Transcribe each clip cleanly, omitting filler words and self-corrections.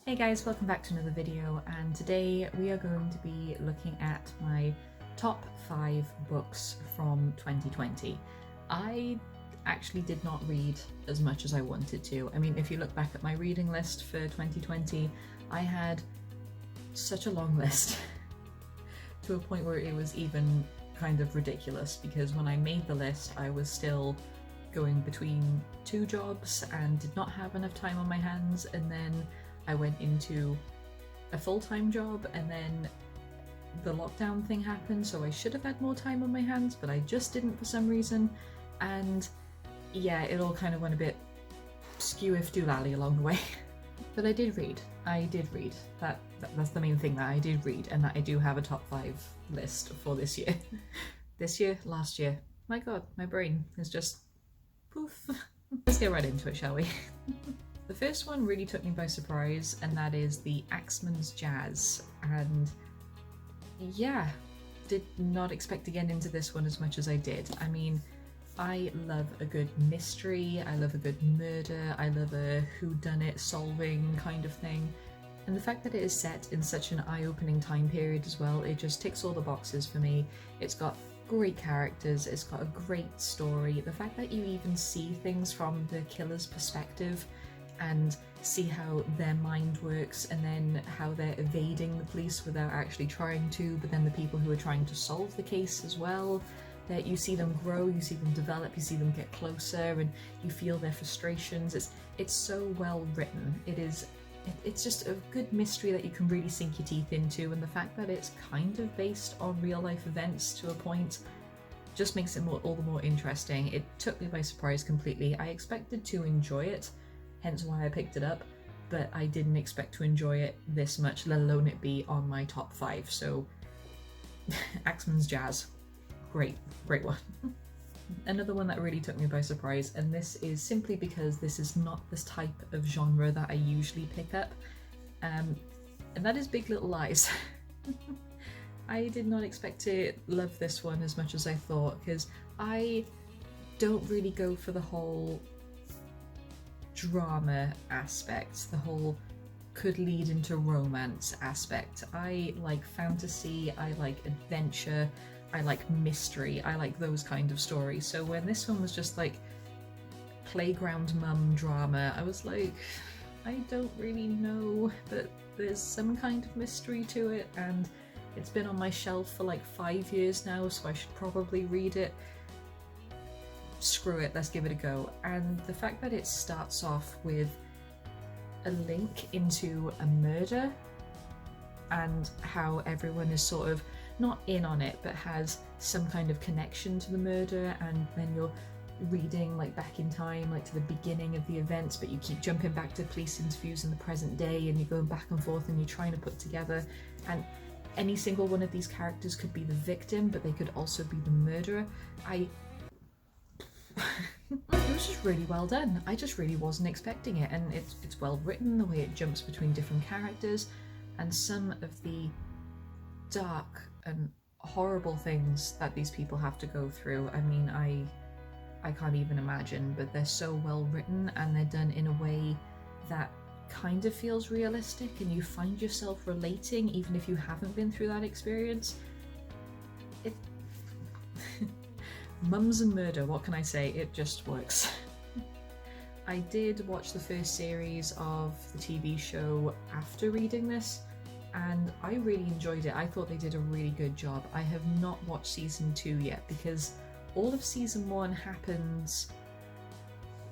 Hey guys, welcome back to another video, and today we are going to be looking at my top 5 books from 2020. I actually did not read as much as I wanted to. I mean, if you look back at my reading list for 2020, I had such a long list to a point where it was even kind of ridiculous, because when I made the list I was still going between 2 jobs and did not have enough time on my hands, and then I went into a full-time job, and then the lockdown thing happened, so I should have had more time on my hands, but I just didn't for some reason, and yeah, it all kind of went a bit skew-if-doolally along the way. But I did read. That's the main thing, that I did read, and that I do have a top 5 list for this year. Last year. My god, my brain is just poof. Let's get right into it, shall we? The first one really took me by surprise, and that is the Axeman's Jazz, and yeah, did not expect to get into this one as much as I did. I mean, I love a good mystery, I love a good murder, I love a whodunit solving kind of thing, and the fact that it is set in such an eye-opening time period as well, it just ticks all the boxes for me. It's got great characters, it's got a great story, the fact that you even see things from the killer's perspective and see how their mind works, and then how they're evading the police without actually trying to, but then the people who are trying to solve the case as well, that you see them grow, you see them develop, you see them get closer, and you feel their frustrations. It's so well written. It's just a good mystery that you can really sink your teeth into, and the fact that it's kind of based on real life events to a point just makes it all the more interesting. It took me by surprise completely. I expected to enjoy it, hence why I picked it up, but I didn't expect to enjoy it this much, let alone it be on my top 5, so Axeman's Jazz, great one. Another one that really took me by surprise, and this is simply because this is not this type of genre that I usually pick up, and that is Big Little Lies. I did not expect to love this one as much as I thought, because I don't really go for the whole drama aspect, the whole could lead into romance aspect. I like fantasy, I like adventure, I like mystery, I like those kind of stories. So when this one was just like playground mum drama, I was like, I don't really know, but there's some kind of mystery to it, and it's been on my shelf for like 5 years now, so I should probably read it. Screw it, let's give it a go. And the fact that it starts off with a link into a murder, and how everyone is sort of not in on it, but has some kind of connection to the murder, and then you're reading like back in time, like to the beginning of the events, but you keep jumping back to police interviews in the present day, and you're going back and forth, and you're trying to put together, and any single one of these characters could be the victim, but they could also be the murderer. It was just really well done. I just really wasn't expecting it, and it's well written, the way it jumps between different characters, and some of the dark and horrible things that these people have to go through. I mean, I can't even imagine, but they're so well written, and they're done in a way that kind of feels realistic, and you find yourself relating even if you haven't been through that experience. Mums and murder, what can I say? It just works. I did watch the first series of the TV show after reading this, and I really enjoyed it. I thought they did a really good job. I have not watched season 2 yet, because all of season 1 happens,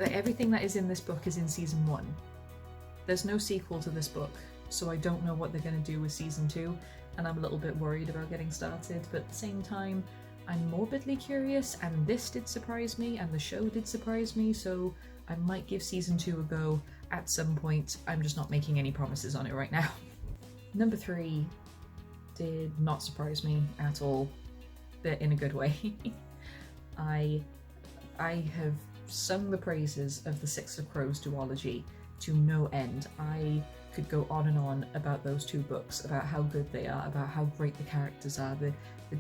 everything that is in this book is in season 1. There's no sequel to this book, so I don't know what they're going to do with season 2, and I'm a little bit worried about getting started, but at the same time I'm morbidly curious, and this did surprise me, and the show did surprise me, so I might give season 2 a go at some point. I'm just not making any promises on it right now. Number 3 did not surprise me at all, but in a good way. I have sung the praises of the Six of Crows duology to no end. I could go on and on about those 2 books, about how good they are, about how great the characters are, the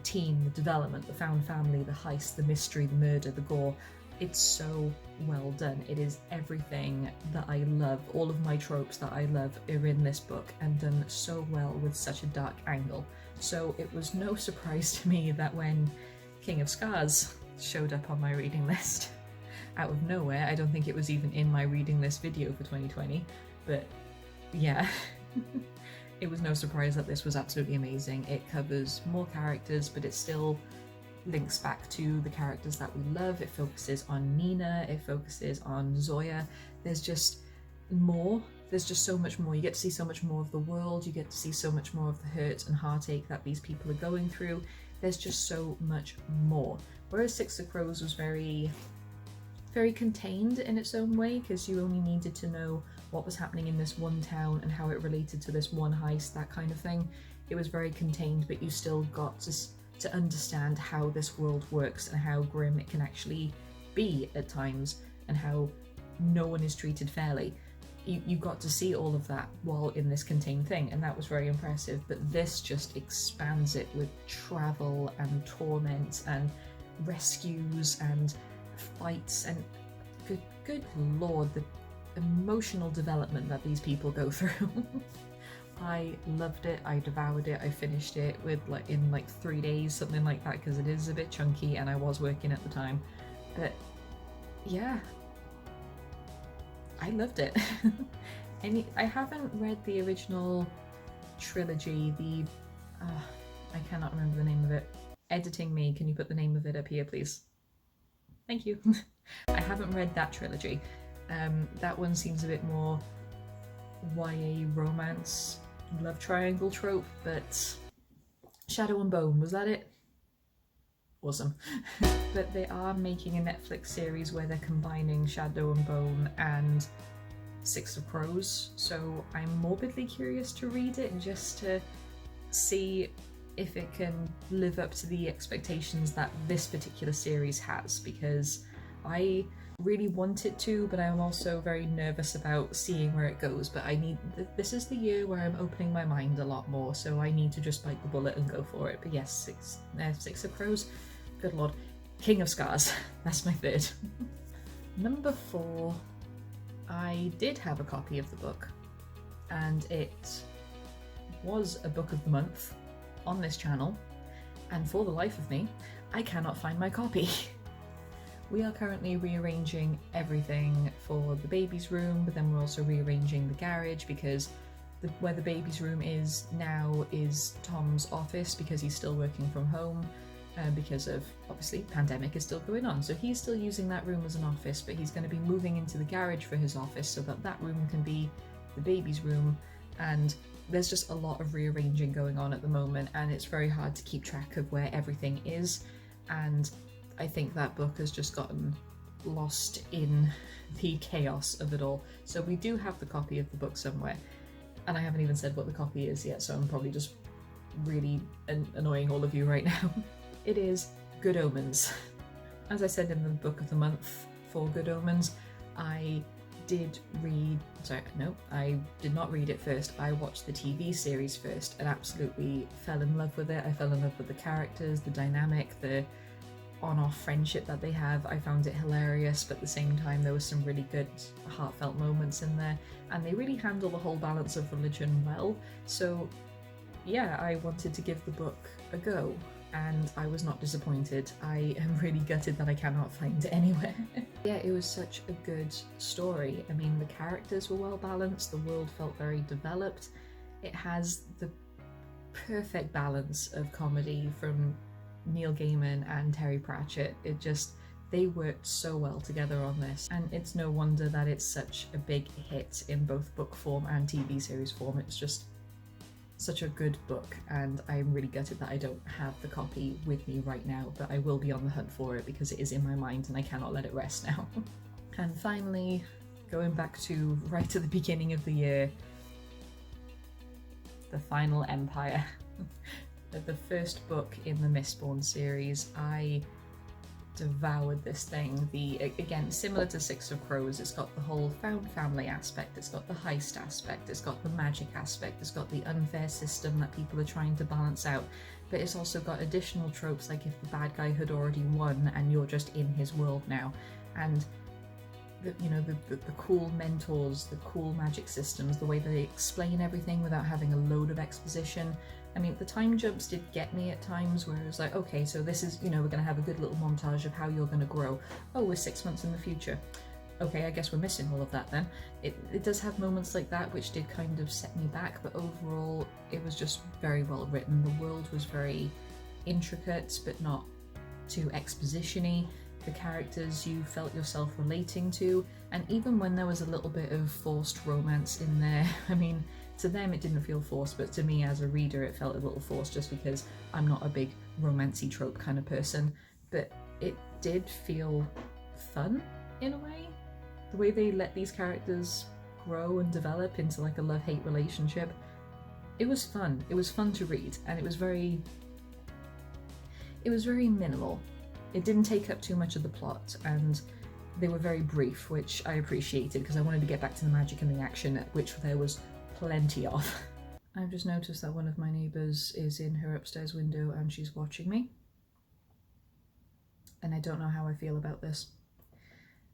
team, the development, the found family, the heist, the mystery, the murder, the gore. It's so well done. It is everything that I love. All of my tropes that I love are in this book and done so well with such a dark angle. So it was no surprise to me that when King of Scars showed up on my reading list out of nowhere, I don't think it was even in my reading list video for 2020, but yeah, it was no surprise that this was absolutely amazing. It covers more characters, but it still links back to the characters that we love. It focuses on Nina, it focuses on Zoya. There's just more. There's just so much more. You get to see so much more of the world, you get to see so much more of the hurt and heartache that these people are going through. There's just so much more. Whereas Six of Crows was very contained in its own way, because you only needed to know what was happening in this one town and how it related to this one heist, that kind of thing. It was very contained, but you still got to understand how this world works and how grim it can actually be at times and how no one is treated fairly. You got to see all of that while in this contained thing, and that was very impressive. But this just expands it with travel and torment and rescues and fights, and good lord, the emotional development that these people go through. I loved it, I devoured it, I finished it in 3 days, something like that, because it is a bit chunky and I was working at the time. But yeah, I loved it. I haven't read the original trilogy, I cannot remember the name of it. Editing me, can you put the name of it up here, please? Thank you. I haven't read that trilogy. That one seems a bit more YA romance, love triangle trope, but Shadow and Bone, was that it? Awesome. But they are making a Netflix series where they're combining Shadow and Bone and Six of Crows, so I'm morbidly curious to read it just to see if it can live up to the expectations that this particular series has, because I really want it to, but I'm also very nervous about seeing where it goes. But this is the year where I'm opening my mind a lot more, so I need to just bite the bullet and go for it. But yes, Six of Crows, good lord. King of Scars, that's my third. Number 4, I did have a copy of the book, and it was a book of the month on this channel, and for the life of me, I cannot find my copy. We are currently rearranging everything for the baby's room, but then we're also rearranging the garage, because where the baby's room is now is Tom's office, because he's still working from home, because of, obviously, pandemic is still going on. So he's still using that room as an office, but he's going to be moving into the garage for his office so that that room can be the baby's room. And there's just a lot of rearranging going on at the moment, and it's very hard to keep track of where everything is. And I think that book has just gotten lost in the chaos of it all. So we do have the copy of the book somewhere, and I haven't even said what the copy is yet, so I'm probably just really annoying all of you right now. It is Good Omens. As I said in the book of the month for Good Omens, I did not read it first. I watched the TV series first and absolutely fell in love with it. I fell in love with the characters, the dynamic, the on-off friendship that they have. I found it hilarious, but at the same time there was some really good heartfelt moments in there, and they really handle the whole balance of religion well. So yeah, I wanted to give the book a go, and I was not disappointed. I am really gutted that I cannot find it anywhere. Yeah, it was such a good story. I mean, the characters were well balanced, the world felt very developed. It has the perfect balance of comedy from Neil Gaiman and Terry Pratchett. They worked so well together on this, and it's no wonder that it's such a big hit in both book form and TV series form. It's just such a good book, and I'm really gutted that I don't have the copy with me right now, but I will be on the hunt for it because it is in my mind and I cannot let it rest now. And finally, going back to right at the beginning of the year, The Final Empire. The first book in the Mistborn series. I devoured this thing. Again, similar to Six of Crows, it's got the whole found family aspect, it's got the heist aspect, it's got the magic aspect, it's got the unfair system that people are trying to balance out, but it's also got additional tropes like if the bad guy had already won and you're just in his world now. And the cool mentors, the cool magic systems, the way they explain everything without having a load of exposition. I mean, the time jumps did get me at times where it was like, okay, so this is, we're going to have a good little montage of how you're going to grow. Oh, we're 6 months in the future. Okay, I guess we're missing all of that then. It does have moments like that which did kind of set me back, but overall it was just very well written. The world was very intricate, but not too exposition-y. The characters you felt yourself relating to, and even when there was a little bit of forced romance in there, I mean, to them it didn't feel forced, but to me as a reader it felt a little forced just because I'm not a big romancy trope kind of person. But it did feel fun in a way. The way they let these characters grow and develop into like a love-hate relationship, it was fun. It was fun to read, and it was very minimal. It didn't take up too much of the plot, and they were very brief, which I appreciated because I wanted to get back to the magic and the action, which there was plenty of. I've just noticed that one of my neighbours is in her upstairs window and she's watching me. And I don't know how I feel about this.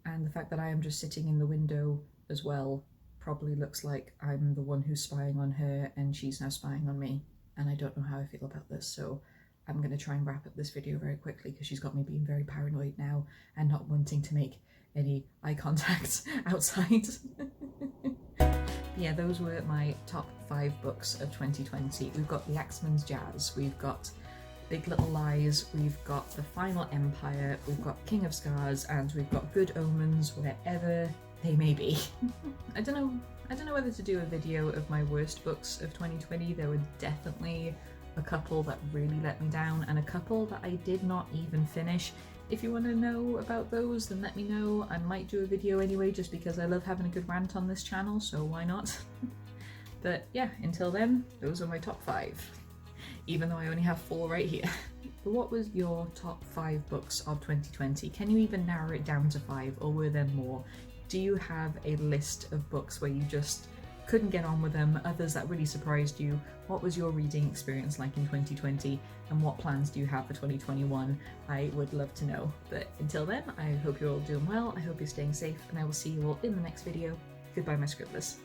And the fact that I am just sitting in the window as well probably looks like I'm the one who's spying on her and she's now spying on me. And I don't know how I feel about this, so I'm going to try and wrap up this video very quickly because she's got me being very paranoid now and not wanting to make any eye contact outside. Yeah, those were my top 5 books of 2020. We've got The Axeman's Jazz, we've got Big Little Lies, we've got The Final Empire, we've got King of Scars, and we've got Good Omens, wherever they may be. I don't know whether to do a video of my worst books of 2020. There were definitely a couple that really let me down, and a couple that I did not even finish. If you want to know about those, then let me know. I might do a video anyway, just because I love having a good rant on this channel, so why not? But yeah, until then, those are my top 5, even though I only have 4 right here. But what was your top 5 books of 2020? Can you even narrow it down to 5, or were there more? Do you have a list of books where you just couldn't get on with them, others that really surprised you? What was your reading experience like in 2020, and what plans do you have for 2021? I would love to know. But until then, I hope you're all doing well, I hope you're staying safe, and I will see you all in the next video. Goodbye, my scribblers.